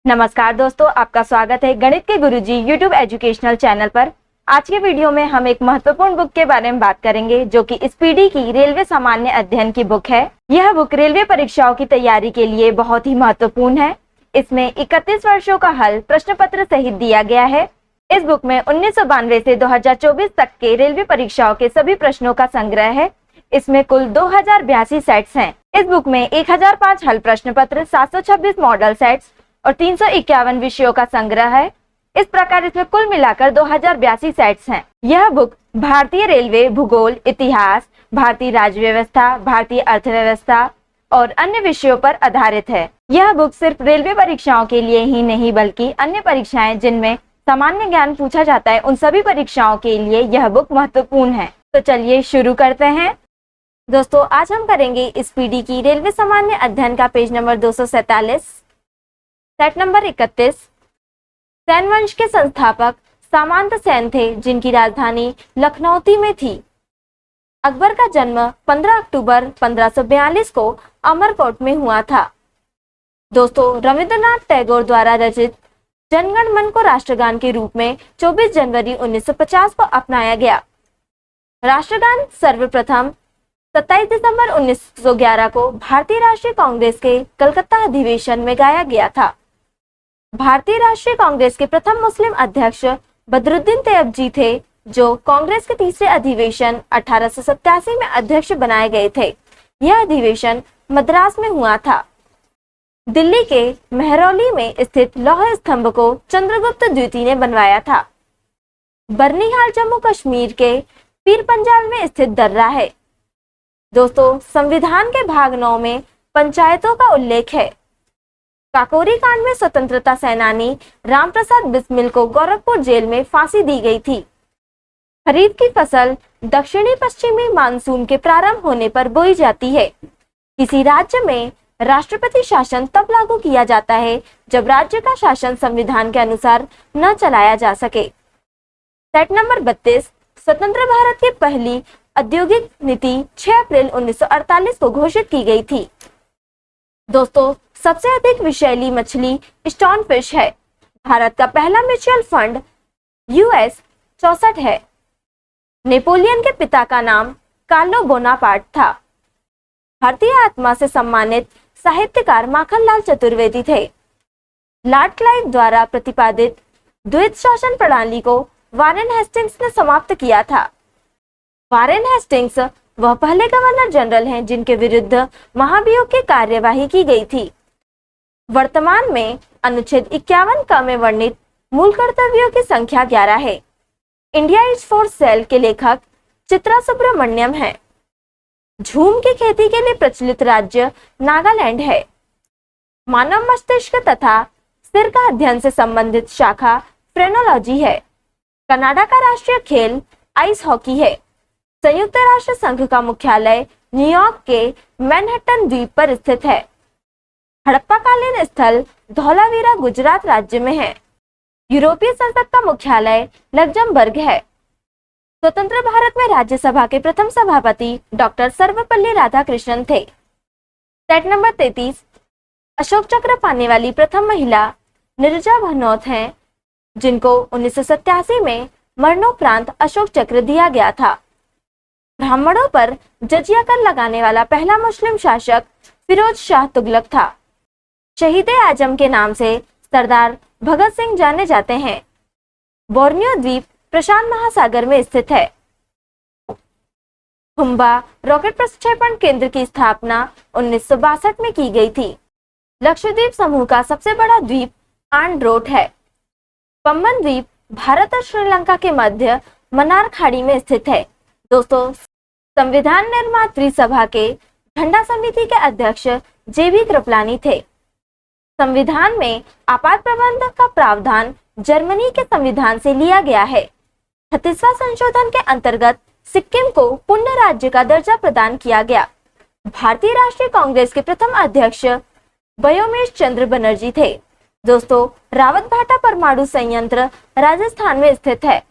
नमस्कार दोस्तों, आपका स्वागत है गणित के गुरुजी यूट्यूब एजुकेशनल चैनल पर। आज के वीडियो में हम एक महत्वपूर्ण बुक के बारे में बात करेंगे जो कि स्पीडी की रेलवे सामान्य अध्ययन की बुक है। यह बुक रेलवे परीक्षाओं की तैयारी के लिए बहुत ही महत्वपूर्ण है। इसमें 31 वर्षों का हल प्रश्न पत्र सहित दिया गया है। इस बुक में 1992 से 2024 तक के रेलवे परीक्षाओं के सभी प्रश्नों का संग्रह है। इसमें कुल 2082 सेट्स हैं। इस बुक में 1005 हल प्रश्न पत्र, 726 मॉडल सेट्स और 351 विषयों का संग्रह है। इस प्रकार इसमें कुल मिलाकर 2082 सेट्स हैं। यह बुक भारतीय रेलवे, भूगोल, इतिहास, भारतीय राज्य व्यवस्था, भारतीय अर्थव्यवस्था और अन्य विषयों पर आधारित है। यह बुक सिर्फ रेलवे परीक्षाओं के लिए ही नहीं बल्कि अन्य परीक्षाएं जिनमें सामान्य ज्ञान पूछा जाता है उन सभी परीक्षाओं के लिए यह बुक महत्वपूर्ण है। तो चलिए शुरू करते हैं। दोस्तों, आज हम करेंगे स्पीडी की रेलवे सामान्य अध्ययन का page number 247। Set number 31। Sen वंश के संस्थापक सामंत सेन थे जिनकी राजधानी लखनऊ में थी। अकबर का जन्म 15 अक्टूबर 1542 को अमरकोट में हुआ था। दोस्तों, रविंद्रनाथ टैगोर द्वारा रचित जनगण मन को राष्ट्रगान के रूप में 24 जनवरी 1950 को अपनाया गया। राष्ट्रगान सर्वप्रथम 27 दिसंबर 1911 को भारतीय राष्ट्रीय कांग्रेस के कलकत्ता अधिवेशन में गाया गया था। भारतीय राष्ट्रीय कांग्रेस के प्रथम मुस्लिम अध्यक्ष बदरुद्दीन तैयबजी थे जो कांग्रेस के तीसरे अधिवेशन 1887 में अध्यक्ष बनाए गए थे। यह अधिवेशन मद्रास में हुआ था। दिल्ली के मेहरौली में स्थित लौह स्तंभ को चंद्रगुप्त द्वितीय ने बनवाया था। बर्निहाल जम्मू कश्मीर के पीर पंजाल में स्थित दर्रा है। दोस्तों, संविधान के भाग 9 में पंचायतों का उल्लेख है। काकोरी कांड में स्वतंत्रता सेनानी रामप्रसाद बिस्मिल को गोरखपुर जेल में फांसी दी गई थी। खरीफ की फसल दक्षिणी पश्चिमी मानसून के प्रारंभ होने पर बोई जाती है। किसी राज्य में राष्ट्रपति शासन तब लागू किया जाता है जब राज्य का शासन संविधान के अनुसार न चलाया जा सके। Set number 32। स्वतंत्र भारत की पहली औद्योगिक नीति 6 अप्रैल 1948 को घोषित की गई थी। दोस्तों, सबसे अधिक विषैली मछली स्टोन फिश है। भारत का पहला म्यूचुअल फंड यूएस 64 है। नेपोलियन के पिता का नाम कार्लो बोनापार्ट था। भारतीय आत्मा से सम्मानित साहित्यकार माखनलाल चतुर्वेदी थे। लॉर्ड क्लाइव द्वारा प्रतिपादित द्वैत शासन प्रणाली को वारेन हेस्टिंग्स ने समाप्त किया था। वारेन हेस्टिंग्स वह पहले गवर्नर जनरल हैं जिनके विरुद्ध महाभियोग की कार्यवाही की गई थी। वर्तमान में अनुच्छेद 51 क में वर्णित मूल कर्तव्यों की संख्या 11 है। इंडिया इज फॉर सेल के लेखक चित्रा सुब्रमण्यम है। झूम की खेती के लिए प्रचलित राज्य नागालैंड है। मानव मस्तिष्क तथा सिर का अध्ययन से संबंधित शाखा फ्रेनोलॉजी है। कनाडा का राष्ट्रीय खेल आइस हॉकी है। संयुक्त राष्ट्र संघ का मुख्यालय न्यूयॉर्क के मैनहट्टन द्वीप पर स्थित है। हड़प्पाकालीन स्थल धौलावीरा गुजरात राज्य में है। यूरोपीय संसद का मुख्यालय लग्जमबर्ग है। स्वतंत्र भारत में राज्यसभा के प्रथम सभापति डॉक्टर सर्वपल्ली राधाकृष्णन थे। Set number 33। अशोक चक्र पाने वाली प्रथम महिला नीरजा भनोत हैं जिनको 1987 में मरणोपरांत अशोक चक्र दिया गया था। ब्राह्मणों पर जजिया कर लगाने वाला पहला मुस्लिम शासक फिरोज शाह तुगलक था। शहीद आजम के नाम से सरदार भगत सिंह जाने जाते हैं। बोर्नियो द्वीप प्रशांत महासागर में स्थित है। हुम्बा रॉकेट प्रक्षेपण केंद्र की स्थापना 1962 में की गई थी। लक्षद्वीप समूह का सबसे बड़ा द्वीप आंड्रोट है। पंबन द्वीप भारत और श्रीलंका के मध्य मन्नार खाड़ी में स्थित है। दोस्तों, संविधान निर्मात्री सभा के झंडा समिति के अध्यक्ष जेबी कृपलानी थे। संविधान में आपात प्रबंधन का प्रावधान जर्मनी के संविधान से लिया गया है। 36वां संशोधन के अंतर्गत सिक्किम को पूर्ण राज्य का दर्जा प्रदान किया गया। भारतीय राष्ट्रीय कांग्रेस के प्रथम अध्यक्ष व्योमेश चंद्र बनर्जी थे। दोस्तों, रावतभाटा परमाणु संयंत्र राजस्थान में स्थित है।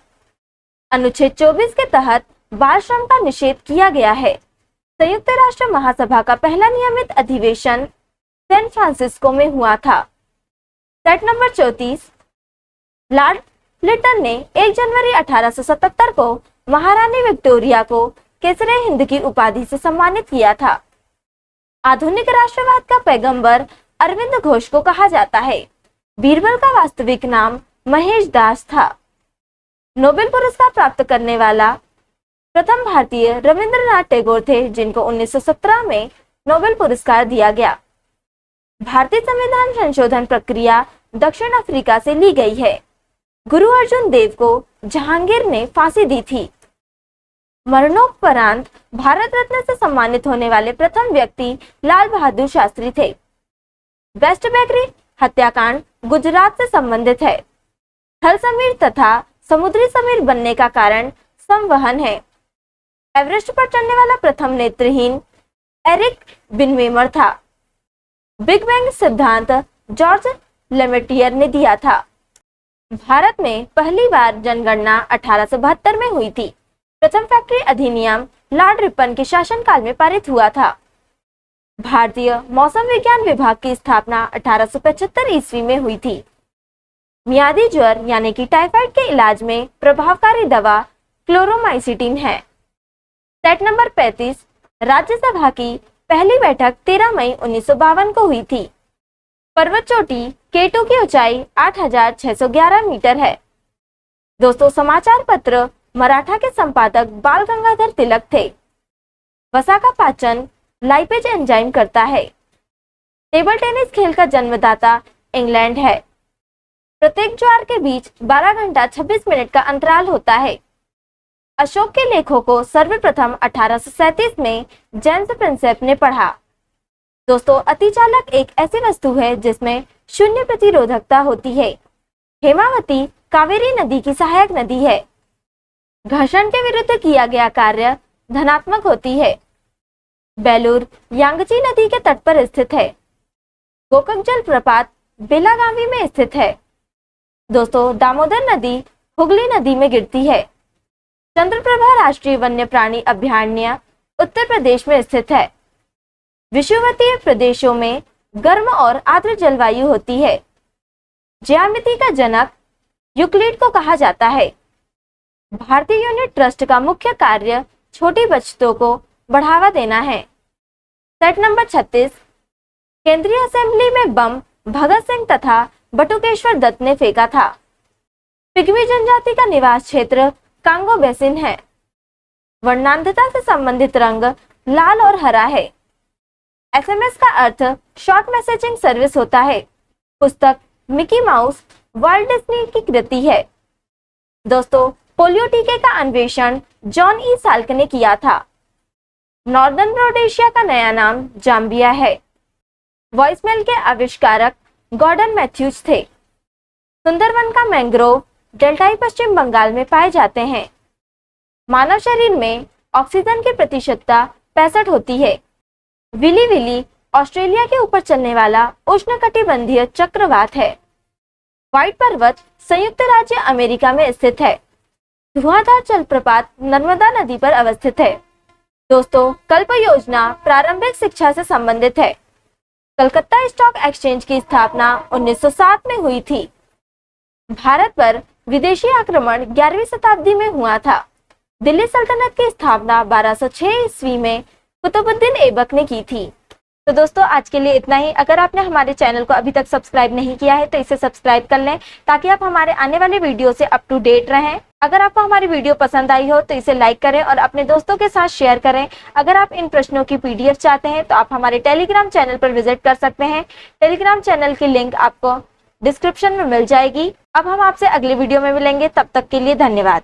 अनुच्छेद 24 के तहत बाल श्रम का निषेध किया गया है। संयुक्त राष्ट्र महासभा का पहला नियमित अधिवेशन सैन फ्रांसिस्को में हुआ था। सेट नंबर 34, लॉर्ड लिटन ने 1 जनवरी 1877 को महारानी विक्टोरिया को केसरे हिंद की उपाधि से सम्मानित किया था। आधुनिक राष्ट्रवाद का पैगंबर अरविंद घोष को कहा जाता है। बीरबल का वास्तविक नाम महेश दास था। नोबेल पुरस्कार प्राप्त करने वाला प्रथम भारतीय रविंद्रनाथ टैगोर थे, जिनको 1917 में नोबेल पुरस्कार दिया गया। भारतीय संविधान संशोधन प्रक्रिया दक्षिण अफ्रीका से ली गई है। गुरु अर्जुन देव को जहांगीर ने फांसी दी थी। मरणोपरांत भारत रत्न से सम्मानित होने वाले प्रथम व्यक्ति लाल बहादुर शास्त्री थे। वेस्ट बेकरी हत्याकांड गुजरात से संबंधित है। थल समीर तथा समुद्री समीर बनने का कारण संवहन है। एवरेस्ट पर चढ़ने वाला प्रथम नेत्रहीन एरिक बिनवेमर था। बिग बैंग सिद्धांत जॉर्ज लेमेटियर ने दिया था। भारत में पहली बार जनगणना 1872 में हुई थी। प्रथम फैक्ट्री अधिनियम लॉर्ड रिपन के शासनकाल में पारित हुआ था। भारतीय मौसम विज्ञान विभाग की स्थापना 1875 ईस्वी में हुई थी। मियादी ज्वर यानी कि टाइफाइड के इलाज में प्रभावकारी दवा क्लोरोमाइसिटिन है। सेट नंबर 35, राज्यसभा की पहली बैठक 13 मई 1952 को हुई थी। पर्वत चोटी K2 की ऊंचाई 8611 मीटर है। दोस्तों, समाचार पत्र मराठा के संपादक बाल गंगाधर तिलक थे। वसा का पाचन लाइपेज एंजाइम करता है। टेबल टेनिस खेल का जन्मदाता इंग्लैंड है। प्रत्येक ज्वार के बीच 12 घंटा 26 मिनट का अंतराल होता है। अशोक के लेखों को सर्वप्रथम 1837 में जेम्स प्रिंसेप ने पढ़ा। दोस्तों, अतिचालक एक ऐसी वस्तु है जिसमें शून्य प्रतिरोधकता होती है। हेमावती कावेरी नदी की सहायक नदी है। घर्षण के विरुद्ध किया गया कार्य धनात्मक होती है। बेलूर यांगची नदी के तट पर स्थित है। गोकक जल प्रपात बेलागावी में स्थित है। दोस्तों, दामोदर नदी हुगली नदी में गिरती है। चंद्रप्रभा राष्ट्रीय वन्य प्राणी अभयारण्य उत्तर प्रदेश में स्थित है। विषुवतीय प्रदेशों में गर्म और आर्द्र जलवायु होती है। ज्यामिति का जनक यूक्लिड को कहा जाता है। भारतीय यूनिट ट्रस्ट का मुख्य कार्य छोटी बचतों को बढ़ावा देना है। सेट नंबर 36, केंद्रीय असेंबली में बम भगत सिंह तथा बटुकेश्वर दत्त ने फेंका था। पिग्मी जनजाति का निवास क्षेत्र कांगो बेसिन है। वर्णांधता से संबंधित रंग लाल और हरा है। SMS का अर्थ शॉर्ट मैसेजिंग सर्विस होता है। पुस्तक मिकी माउस वर्ल्ड डिज्नी की कृति है। दोस्तों, पोलियो टीके का अन्वेषण जॉन ई साल्क ने किया था। नॉर्दर्न रोडेशिया का नया नाम जाम्बिया है। वॉइसमेल के आविष्कारक गॉर्डन मैथ्यूज थे। सुंदरवन का मैंग्रोव डेल्टाई पश्चिम बंगाल में पाए जाते हैं। मानव शरीर में ऑक्सीजन की प्रतिशतता 65 होती है। विली विली ऑस्ट्रेलिया के ऊपर चलने वाला उष्णकटिबंधीय चक्रवात है। व्हाइट पर्वत संयुक्त राज्य अमेरिका में स्थित है। धुआंधार जलप्रपात नर्मदा नदी पर अवस्थित है। दोस्तों, कल्प योजना प्रारंभिक शिक्षा से संबंधित है। कलकत्ता स्टॉक एक्सचेंज की स्थापना 1907 में हुई थी। भारत पर विदेशी आक्रमण 11वीं शताब्दी में हुआ था। दिल्ली सल्तनत की स्थापना 1206 ईस्वी में कुतुबुद्दीन ऐबक ने की थी। तो दोस्तों, आज के लिए इतना ही। अगर आपने हमारे चैनल को अभी तक सब्सक्राइब नहीं किया है तो इसे सब्सक्राइब कर लें ताकि आप हमारे आने वाले वीडियो से अप टू डेट रहें। अगर आपको हमारी वीडियो पसंद आई हो तो इसे लाइक करें और अपने दोस्तों के साथ शेयर करें। अगर आप इन प्रश्नों की PDF चाहते हैं तो आप हमारे टेलीग्राम चैनल पर विजिट कर सकते हैं। टेलीग्राम चैनल की लिंक आपको डिस्क्रिप्शन में मिल जाएगी। अब हम आपसे अगले वीडियो में मिलेंगे, तब तक के लिए धन्यवाद।